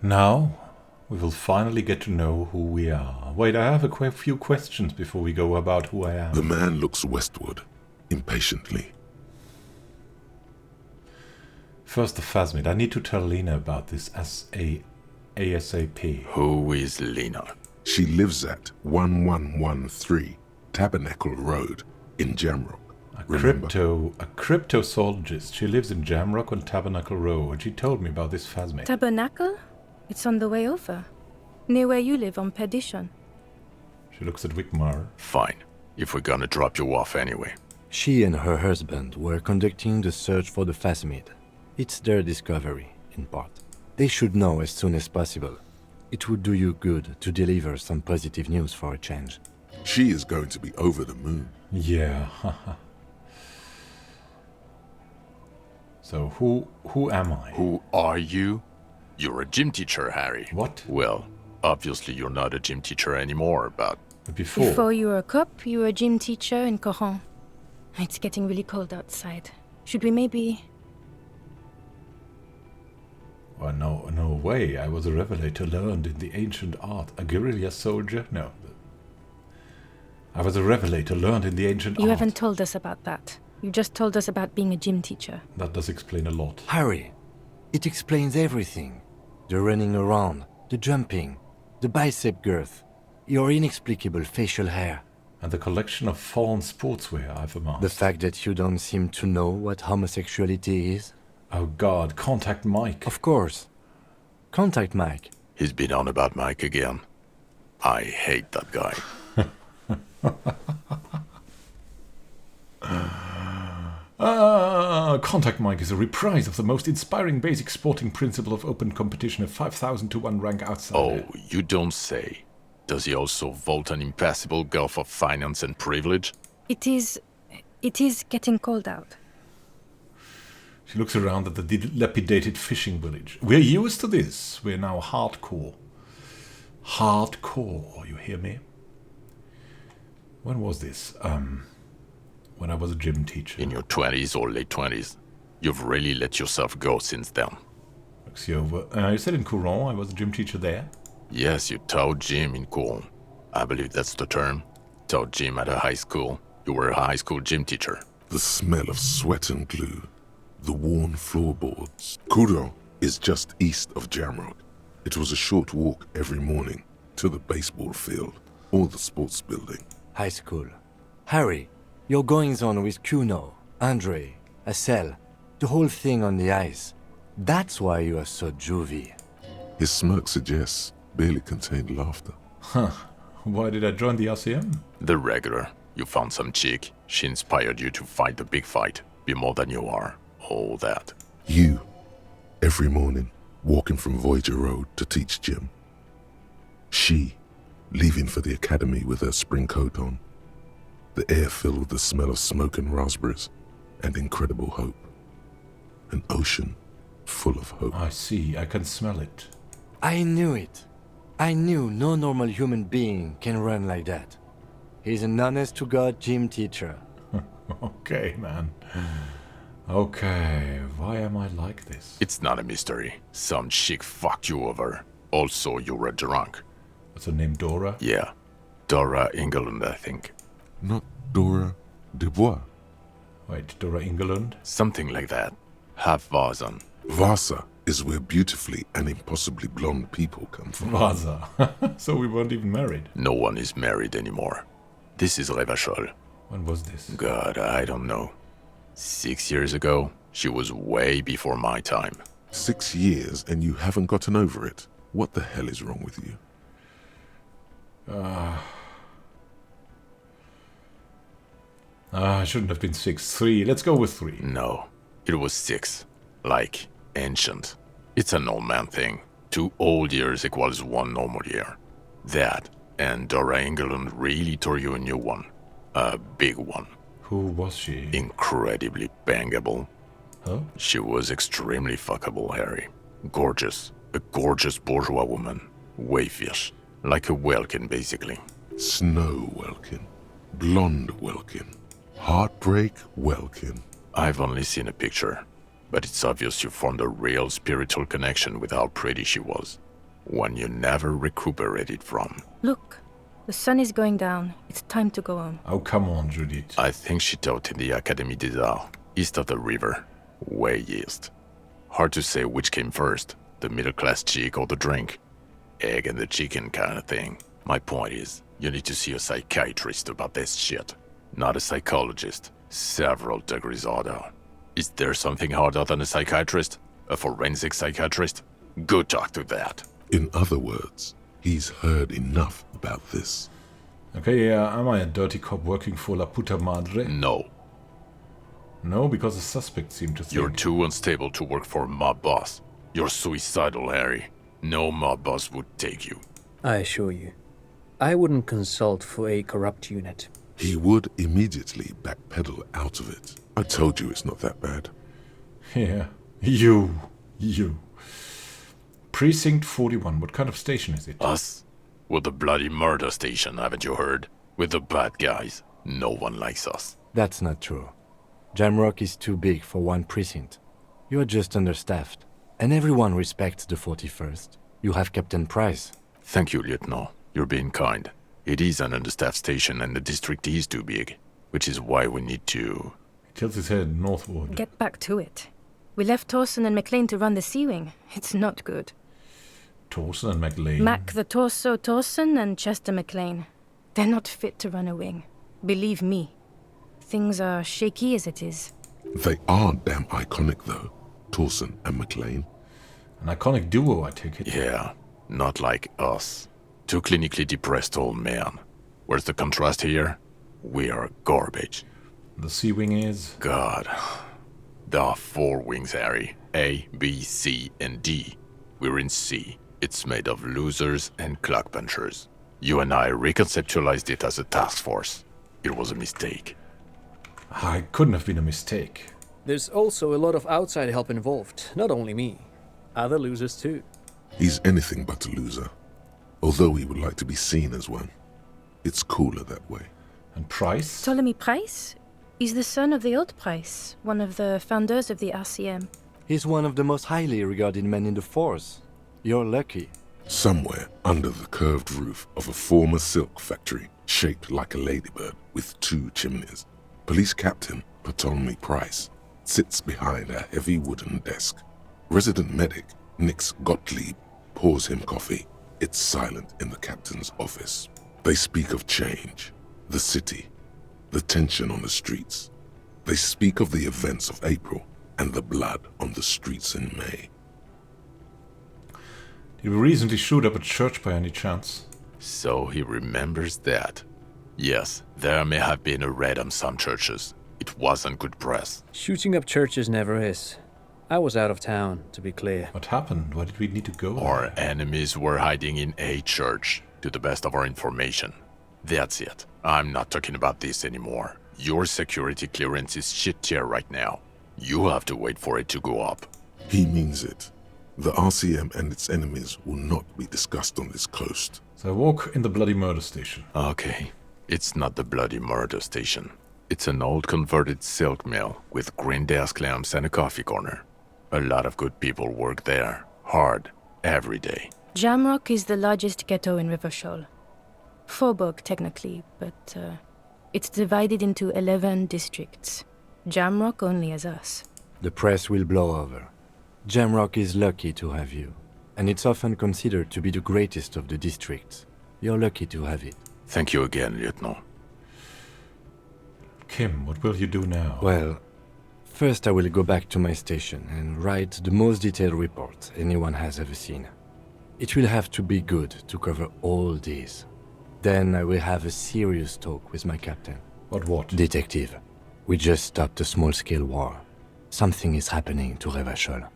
Now, we will finally get to know who we are. Wait, I have a few questions before we go about who I am. The man looks westward, impatiently. First, the Phasmid. I need to tell Lena about this ASAP. Who is Lena? She lives at 1113 Tabernacle Road in Jamrock. A cryptozoologist. She lives in Jamrock on Tabernacle Road. She told me about this Phasmid. Tabernacle? It's on the way over. Near where you live, on Perdition. She looks at Wickmar. Fine, if we're gonna drop you off anyway. She and her husband were conducting the search for the Phasmid. It's their discovery, in part. They should know as soon as possible. It would do you good to deliver some positive news for a change. She is going to be over the moon. Yeah, So, who am I? Who are you? You're a gym teacher, Harry. What? Well, obviously you're not a gym teacher anymore, but... Before you were a cop, you were a gym teacher in Coran. It's getting really cold outside. Should we maybe... Well, no way. I was a revelator learned in the ancient art. A guerrilla soldier? No. I was a revelator learned in the ancient art. You haven't told us about that. You just told us about being a gym teacher. That does explain a lot. Harry, it explains everything. The running around, the jumping, the bicep girth, your inexplicable facial hair. And the collection of fallen sportswear I've amassed. The fact that you don't seem to know what homosexuality is. Oh God, contact Mike. Of course. Contact Mike. He's been on about Mike again. I hate that guy. Contact Mike is a reprise of the most inspiring basic sporting principle of open competition, a 5,000 to 1 rank outsider. Oh, you don't say. Does he also vault an impassable gulf of finance and privilege? It is getting cold out. She looks around at the dilapidated fishing village. We're used to this. We're now hardcore. Hardcore, you hear me? When was this? When I was a gym teacher. In your 20s or late 20s. You've really let yourself go since then. Looks you over. You said in Courant I was a gym teacher there? Yes, you taught gym in Courant. I believe that's the term. Taught gym at a high school. You were a high school gym teacher. The smell of sweat and glue. The worn floorboards. Courant is just east of Jamrock. It was a short walk every morning to the baseball field or the sports building. High school. Harry, your goings-on with Kuno, Andre, Assel, the whole thing on the ice. That's why you are so juvie. His smirk suggests barely contained laughter. Huh. Why did I join the RCM? The regular. You found some chick. She inspired you to fight the big fight. Be more than you are. All that. You, every morning, walking from Voyager Road to teach gym. She, leaving for the academy with her spring coat on. The air filled with the smell of smoke and raspberries and incredible hope. An ocean full of hope. I see. I can smell it. I knew it. I knew no normal human being can run like that. He's an honest-to-God gym teacher. Okay, man. Okay, why am I like this? It's not a mystery. Some chick fucked you over. Also, you were drunk. What's her name, Dora? Yeah. Dora England, I think. Not Dora Dubois. Wait, Dora England? Something like that. Half Vazan. Vasa is where beautifully and impossibly blonde people come from. Vaza. So we weren't even married. No one is married anymore. This is Revachol. When was this? God, I don't know. 6 years ago, she was way before my time. 6 years and you haven't gotten over it. What the hell is wrong with you? I shouldn't have been 6. 3. Let's go with 3. No, it was 6. Like, ancient. It's an old man thing. 2 old years equals 1 normal year. That, and Dora England really tore you a new one. A big one. Who was she? Incredibly bangable. Huh? She was extremely fuckable, Harry. Gorgeous. A gorgeous bourgeois woman. Wayfish. Like a Welkin, basically. Snow Welkin. Blonde Welkin. Heartbreak Welkin. I've only seen a picture, but it's obvious you formed a real spiritual connection with how pretty she was. one you never recuperated from. Look, the sun is going down. It's time to go home. Oh, come on, Judith. I think she taught in the Académie des Arts, east of the river. Way east. Hard to say which came first, the middle-class chick or the drink. Egg and the chicken kind of thing. My point is, you need to see a psychiatrist about this shit. Not a psychologist. Several degrees harder. Is there something harder than a psychiatrist? A forensic psychiatrist? Go talk to that. In other words, he's heard enough about this. Okay, am I a dirty cop working for La Puta Madre? No. No, because the suspect seemed to think... You're too unstable to work for a mob boss. You're suicidal, Harry. No mob boss would take you. I assure you, I wouldn't consult for a corrupt unit. He would immediately backpedal out of it. I told you it's not that bad. Yeah, you. Precinct 41, what kind of station is it? Us? We're the bloody murder station, haven't you heard? We're the bad guys. No one likes us. That's not true. Jamrock is too big for one precinct. You are just understaffed. And everyone respects the 41st. You have Captain Price. Thank you, Lieutenant. You're being kind. It is an understaffed station and the district is too big. Which is why we need to... He tilts his head northward. Get back to it. We left Torson and McLean to run the Sea Wing. It's not good. Torson and McLean. Mac the Torso Torson and Chester McLean. They're not fit to run a wing. Believe me. Things are shaky as it is. They are damn iconic, though. Torson and McLean. An iconic duo, I take it. Yeah, not like us. Two clinically depressed old men. Where's the contrast here? We are garbage. The Sea Wing is... God. There are 4 wings, Harry. A, B, C, and D. We're in C. It's made of losers and clock punchers. You and I reconceptualized it as a task force. It was a mistake. It couldn't have been a mistake. There's also a lot of outside help involved, not only me. Other losers too. He's anything but a loser. Although he would like to be seen as one. It's cooler that way. And Price? Ptolemy Price? He's the son of the old Price, one of the founders of the RCM. He's one of the most highly regarded men in the force. You're lucky. Somewhere under the curved roof of a former silk factory, shaped like a ladybird with 2 chimneys, Police Captain Ptolemy Price sits behind a heavy wooden desk. Resident medic Nix Gottlieb pours him coffee. It's silent in the captain's office. They speak of change, the city, the tension on the streets. They speak of the events of April and the blood on the streets in May. Did we recently shoot up a church by any chance? So he remembers that. Yes, there may have been a raid on some churches. It wasn't good press. Shooting up churches never is. I was out of town, to be clear. What happened? Why did we need to go Our there? enemies were hiding in a church, to the best of our information. That's it. I'm not talking about this anymore. Your security clearance is shit tier right now. You have to wait for it to go up. He means it. The RCM and its enemies will not be discussed on this coast. So I walk in the bloody murder station. Okay, it's not the bloody murder station. It's an old converted silk mill with green desk lamps and a coffee corner. A lot of good people work there, hard, every day. Jamrock is the largest ghetto in Rivershoal. Faubourg, technically, but it's divided into 11 districts. Jamrock only has us. The press will blow over. Jamrock is lucky to have you, and it's often considered to be the greatest of the districts. You're lucky to have it. Thank you again, Lieutenant. Kim, what will you do now? Well, first I will go back to my station and write the most detailed report anyone has ever seen. It will have to be good to cover all these. Then I will have a serious talk with my captain. What? Detective, we just stopped a small-scale war. Something is happening to Rivershoal.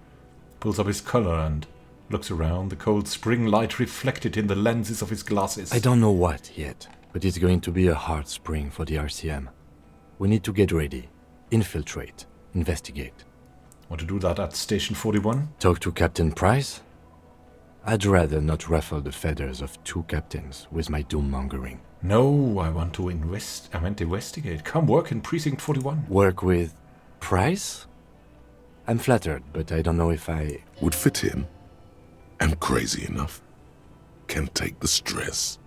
Pulls up his collar and looks around, the cold spring light reflected in the lenses of his glasses. I don't know what yet, but it's going to be a hard spring for the RCM. We need to get ready, infiltrate, investigate. Want to do that at Station 41? Talk to Captain Price? I'd rather not ruffle the feathers of 2 captains with my doom-mongering. No, I want to investigate. Come work in Precinct 41. Work with Price? I'm flattered, but I don't know if I... Would fit in. And crazy enough. can take the stress.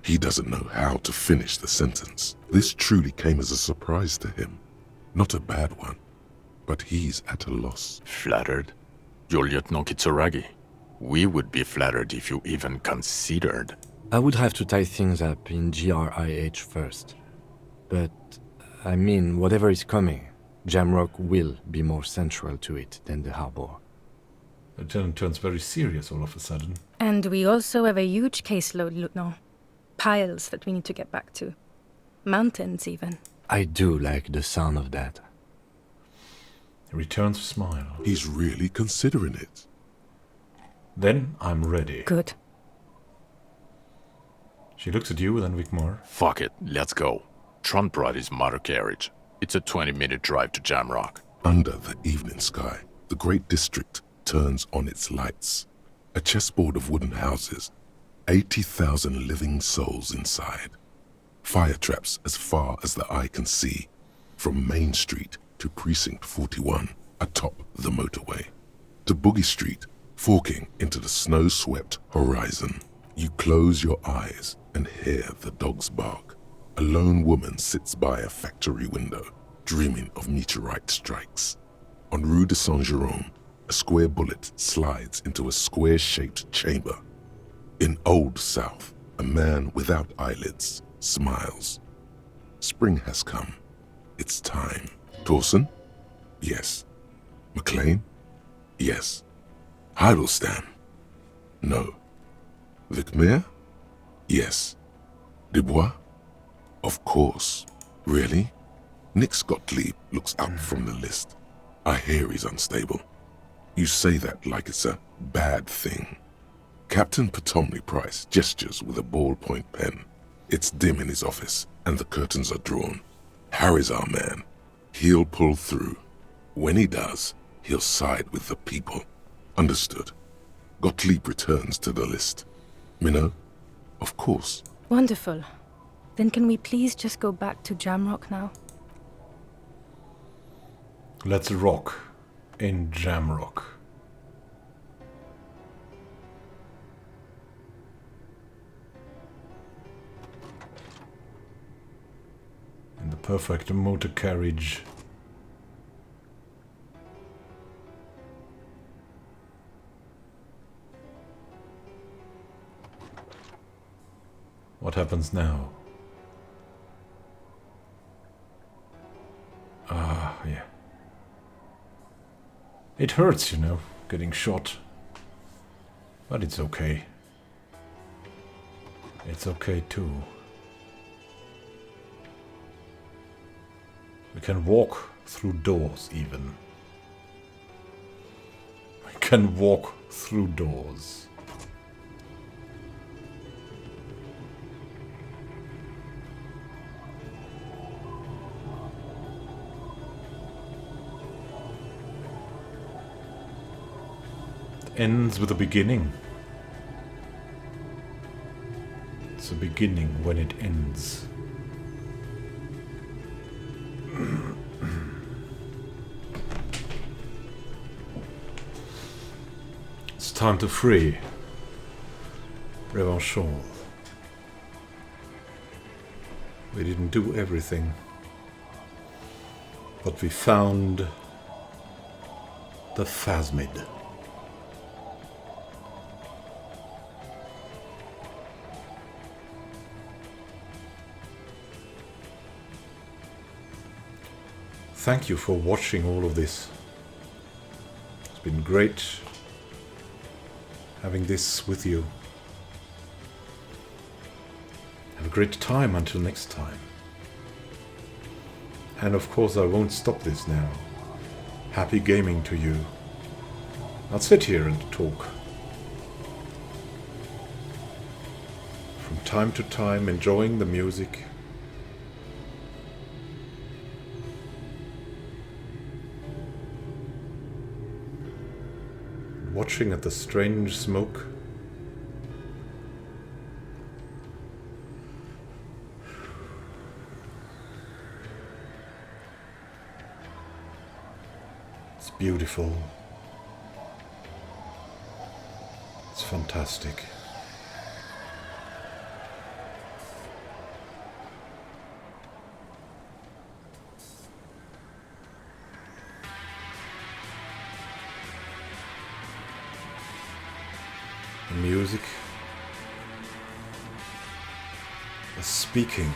He doesn't know how to finish the sentence. This truly came as a surprise to him. Not a bad one, but he's at a loss. Flattered? Your Lieutenant Kitsuragi. We would be flattered if you even considered. I would have to tie things up in GRIH first. But, I mean, whatever is coming, Jamrock will be more central to it than the harbor. Lieutenant turns very serious all of a sudden. And we also have a huge caseload, Lieutenant. Piles that we need to get back to. Mountains, even. I do like the sound of that. He returns a smile. He's really considering it. Then I'm ready. Good. She looks at you, then Vigmar. Fuck it, let's go. Tron brought his motor carriage. It's a 20-minute drive to Jamrock. Under the evening sky, the great district turns on its lights. A chessboard of wooden houses, 80,000 living souls inside. Fire traps as far as the eye can see, from Main Street to Precinct 41, atop the motorway, to Boogie Street, forking into the snow-swept horizon. You close your eyes and hear the dogs bark. A lone woman sits by a factory window, dreaming of meteorite strikes. On Rue de Saint-Jérôme, a square bullet slides into a square-shaped chamber. In Old South, a man without eyelids smiles. Spring has come. It's time. Torsen? Yes. McLean? Yes. Heidelstam? No. Vicmere? Yes. Dubois? Of course. Really? Nick Gottlieb looks up from the list. I hear he's unstable. You say that like it's a bad thing. Captain Potomny Price gestures with a ballpoint pen. It's dim in his office, and the curtains are drawn. Harry's our man. He'll pull through. When he does, he'll side with the people. Understood. Gottlieb returns to the list. Minnow? Of course. Wonderful. Then can we please just go back to Jamrock now? Let's rock in Jamrock. In the perfect motor carriage. What happens now? Ah, yeah. It hurts, you know, getting shot. But it's okay. It's okay too. We can walk through doors even. We can walk through doors. Ends with a beginning. It's a beginning when it ends. It's time to free Revanchol. We didn't do everything, but we found the phasmid. Thank you for watching all of this. It's been great having this with you. Have a great time until next time. And of course I won't stop this now. Happy gaming to you. I'll sit here and talk. From time to time, enjoying the music. Watching at the strange smoke. It's beautiful. It's fantastic. The music. The speaking.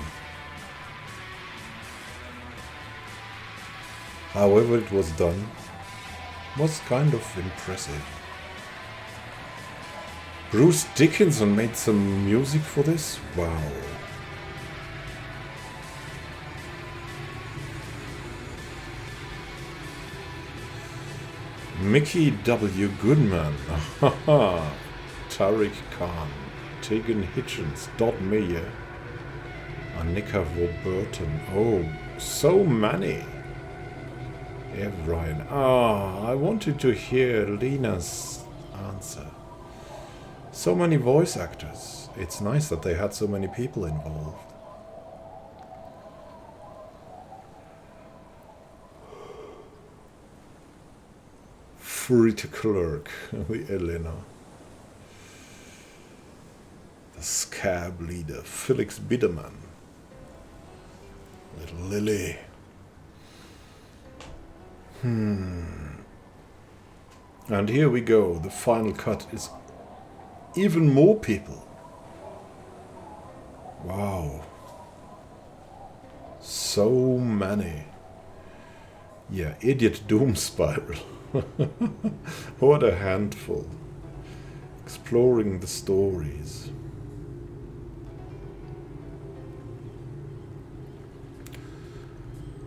However it was done, was kind of impressive. Bruce Dickinson made some music for this? Wow. Mickey W. Goodman. Tariq Khan. Tegan Hitchens. Dot Meyer. Annika Warburton. Oh, so many. Ev Ryan. I wanted to hear Lena's answer. So many voice actors. It's nice that they had so many people involved. Frita Clerk, the Elena. The Scab Leader, Felix Biederman. Little Lily. And here we go. The final cut is even more people. Wow. So many. Yeah, Idiot Doom Spiral. What a handful. Exploring the stories.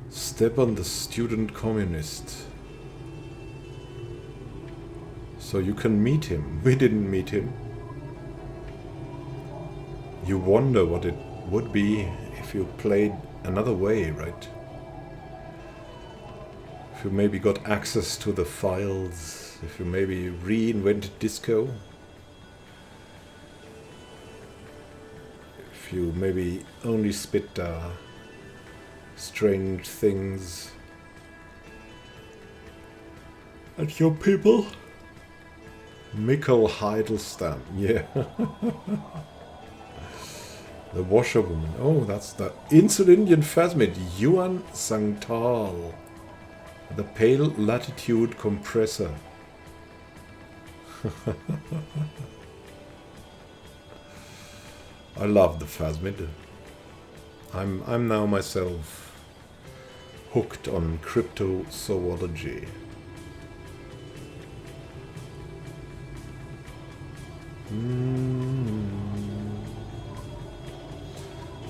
Stepan the Student Communist. So you can meet him. We didn't meet him. You wonder what it would be if you played another way, right? If you maybe got access to the files, if you maybe reinvented disco, if you maybe only spit strange things at your people. Mikkel Heidelstam, yeah. The washerwoman. Oh, that's the Insel Indian Phasmid, Yuan Sangtal. The Pale Latitude Compressor. I love the Phasmid. I'm now myself hooked on cryptozoology.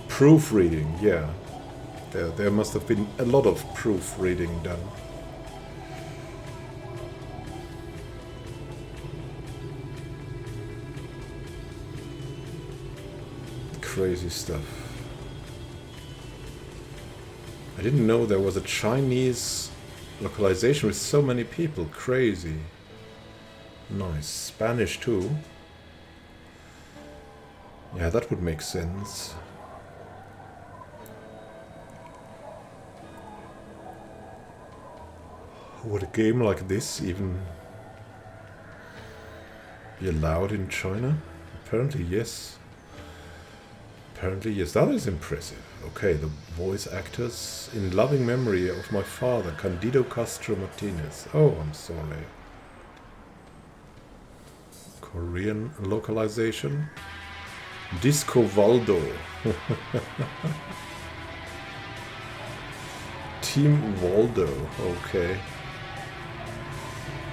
Proofreading, yeah. There must have been a lot of proofreading done. Crazy stuff. I didn't know there was a Chinese localization with so many people. Crazy. Nice. Spanish too. Yeah, that would make sense. Would a game like this even be allowed in China? Apparently yes. Apparently yes, that is impressive. Okay, the voice actors in loving memory of my father, Candido Castro Martinez. Oh, I'm sorry. Korean localization. Disco Valdo. Team Waldo. Okay.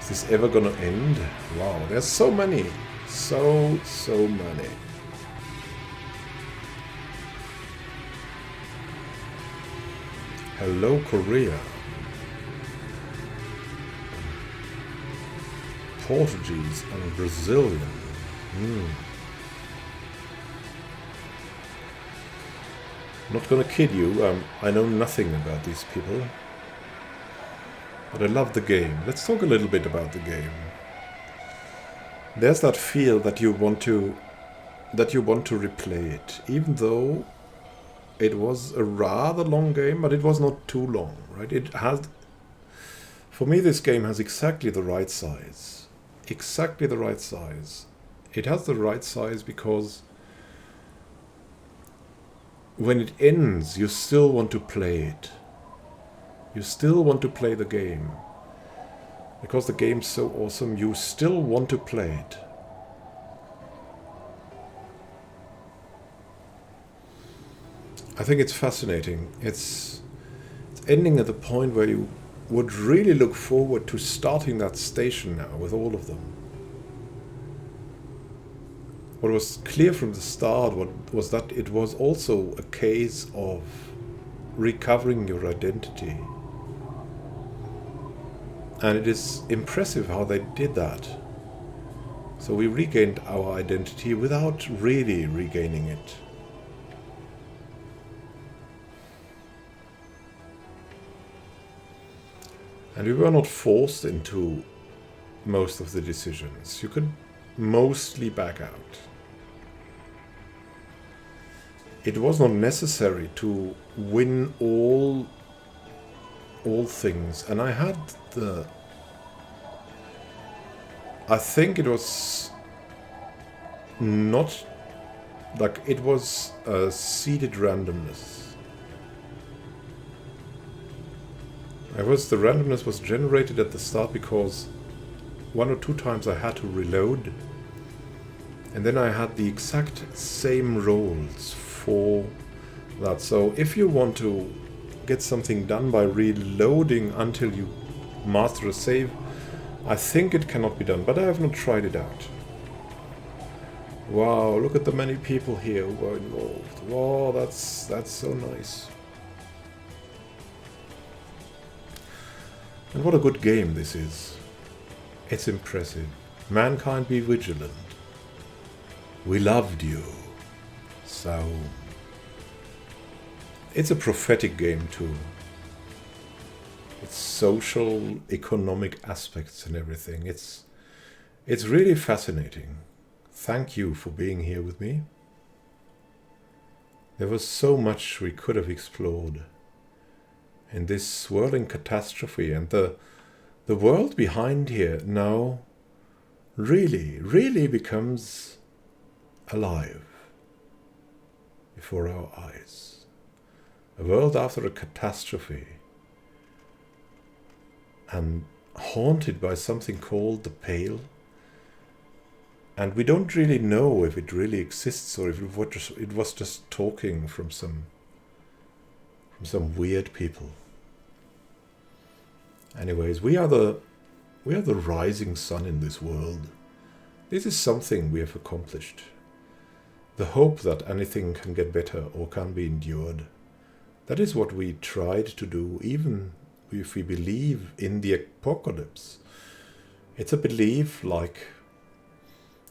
Is this ever gonna end? Wow, there's so many. So many. Hello, Korea. Portuguese and Brazilian. Not gonna kid you, I know nothing about these people. But I love the game. Let's talk a little bit about the game. There's that feel that you want to replay it, even though it was a rather long game, but it was not too long, right? It has, for me, this game has exactly the right size. Exactly the right size. It has the right size because when it ends, you still want to play it. You still want to play the game. Because the game's so awesome, you still want to play it. I think it's fascinating. It's ending at the point where you would really look forward to starting that station now with all of them. What was clear from the start was that it was also a case of recovering your identity. And it is impressive how they did that. So we regained our identity without really regaining it. And we were not forced into most of the decisions. You could mostly back out. It was not necessary to win all things, and I had I think it was not like it was a seeded randomness. The randomness was generated at the start because 1 or 2 times I had to reload, and then I had the exact same rolls for that. So if you want to get something done by reloading until you master a save, I think it cannot be done, but I have not tried it out. Wow, look at the many people here who are involved. Wow, that's so nice. And what a good game this is. It's impressive. Mankind be vigilant. We loved you. So it's a prophetic game too. It's social, economic aspects and everything. It's really fascinating. Thank you for being here with me. There was so much we could have explored in this swirling catastrophe, and the world behind here now really becomes alive before our eyes. A world after a catastrophe, and haunted by something called the Pale. And we don't really know if it really exists or if it was just talking from some weird people. Anyways, we are the rising sun in this world. This is something we have accomplished. The hope that anything can get better or can be endured. That is what we tried to do, even if we believe in the apocalypse. It's a belief like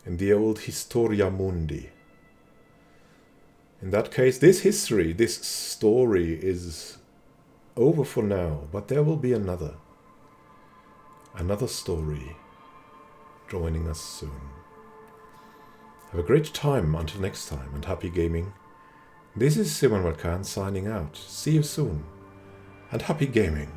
in the old Historia Mundi. In that case, this story is over for now, but there will be another story joining us soon. Have a great time until next time, and happy gaming. This is Immanuel Can signing out. See you soon, and happy gaming.